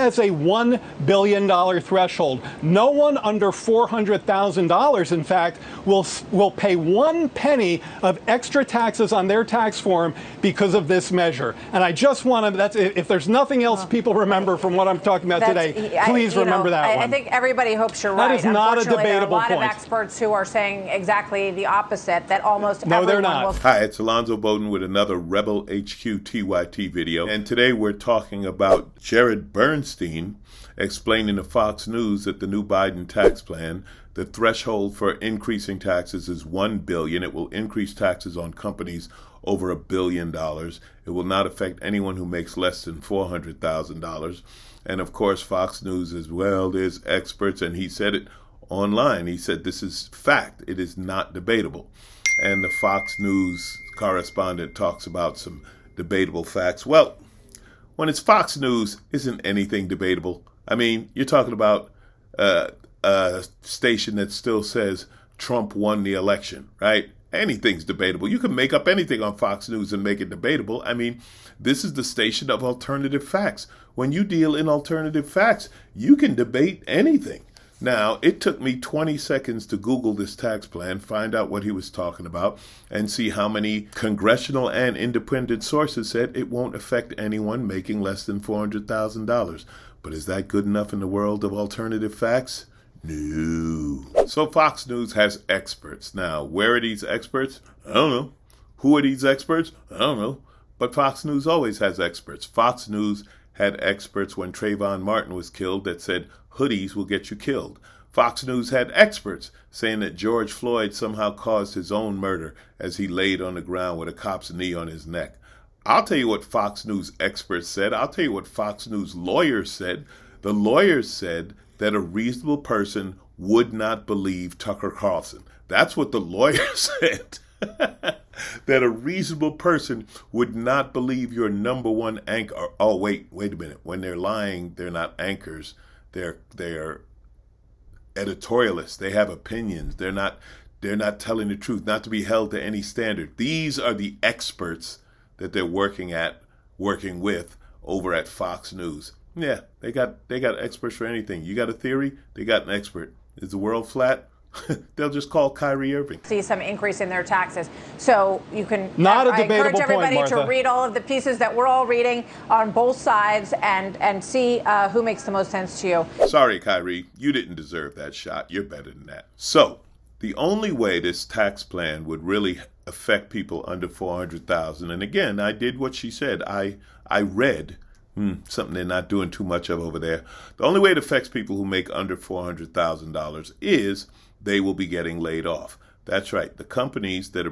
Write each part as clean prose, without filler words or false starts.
has a $1 billion threshold. No one under $400,000, in fact, will pay 1 penny of extra taxes on their tax form because of this measure. And I just want to, if there's nothing else people remember from what I'm talking about today, please remember that one. I think everybody hopes you're right. That is not a debatable point. There are a lot of experts who are saying exactly the opposite, that almost no, everyone they're not. will. Hi, it's Alonzo Bodden with another Rebel HQ TYT video. And today we're talking about Jared Bernstein explaining to Fox News that the new Biden tax plan, the threshold for increasing taxes is $1 billion. It will increase taxes on companies over $1 billion. It will not affect anyone who makes less than $400,000. And of course, Fox News as well, there's experts, and he said it online. He said this is fact. It is not debatable. And the Fox News correspondent talks about some debatable facts. Well, when it's Fox News, isn't anything debatable? I mean, you're talking about a station that still says Trump won the election, right? Anything's debatable. You can make up anything on Fox News and make it debatable. I mean, this is the station of alternative facts. When you deal in alternative facts, you can debate anything. Now, it took me 20 seconds to Google this tax plan, find out what he was talking about, and see how many congressional and independent sources said it won't affect anyone making less than $400,000. But is that good enough in the world of alternative facts? No. So Fox News has experts. Now, where are these experts? I don't know. Who are these experts? I don't know. But Fox News always has experts. Fox News had experts when Trayvon Martin was killed that said hoodies will get you killed. Fox News had experts saying that George Floyd somehow caused his own murder as he laid on the ground with a cop's knee on his neck. I'll tell you what Fox News experts said. I'll tell you what Fox News lawyers said. The lawyers said that a reasonable person would not believe Tucker Carlson. That's what the lawyers said. That a reasonable person would not believe your number one anchor. Oh, wait a minute. When they're lying, they're not anchors. They're editorialists. They have opinions. They're not telling the truth, not to be held to any standard. These are the experts that they're working with over at Fox News. Yeah, they got experts for anything. You got a theory? They got an expert. Is the world flat? They'll just call Kyrie Irving. See some increase in their taxes. So you can not a I debatable encourage everybody point, Martha. to read all of the pieces that we're all reading on both sides and see who makes the most sense to you. Sorry, Kyrie, you didn't deserve that shot. You're better than that. So the only way this tax plan would really affect people under $400,000, and again, I did what she said. I read something they're not doing too much of over there. The only way it affects people who make under $400,000 is they will be getting laid off. That's right. The companies that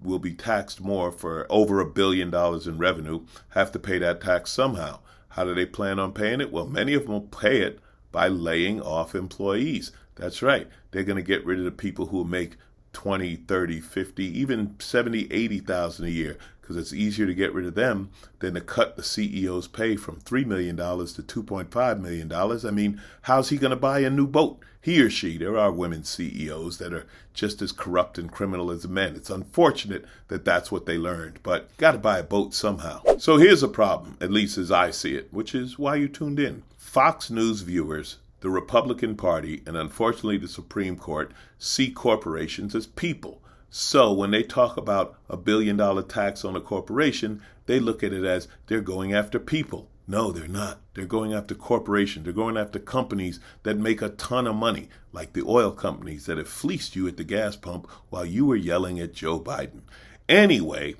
will be taxed more for over $1 billion in revenue have to pay that tax somehow. How do they plan on paying it? Well, many of them will pay it by laying off employees. That's right. They're going to get rid of the people who make 20, 30, 50, even 70, 80,000 a year, because it's easier to get rid of them than to cut the CEO's pay from $3 million to $2.5 million. I mean, how's he going to buy a new boat? He or she. There are women CEOs that are just as corrupt and criminal as men. It's unfortunate that that's what they learned, but got to buy a boat somehow. So here's a problem, at least as I see it, which is why you tuned in. Fox News viewers, the Republican Party, and unfortunately the Supreme Court, see corporations as people. So when they talk about $1 billion tax on a corporation, they look at it as they're going after people. No, they're not. They're going after corporations. They're going after companies that make a ton of money, like the oil companies that have fleeced you at the gas pump while you were yelling at Joe Biden. Anyway,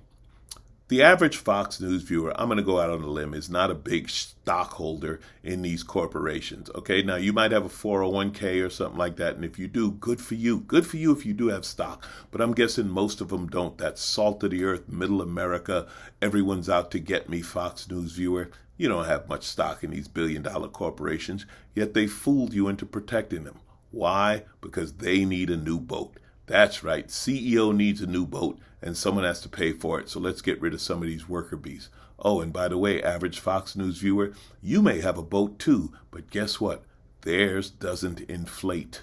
the average Fox News viewer, I'm going to go out on a limb, is not a big stockholder in these corporations. Okay, now you might have a 401k or something like that, and if you do, good for you. Good for you if you do have stock, but I'm guessing most of them don't. That salt of the earth, middle America, everyone's out to get me Fox News viewer. You don't have much stock in these billion-dollar corporations, yet they fooled you into protecting them. Why? Because they need a new boat. That's right. CEO needs a new boat, and someone has to pay for it. So let's get rid of some of these worker bees. Oh, and by the way, average Fox News viewer, you may have a boat too, but guess what? Theirs doesn't inflate.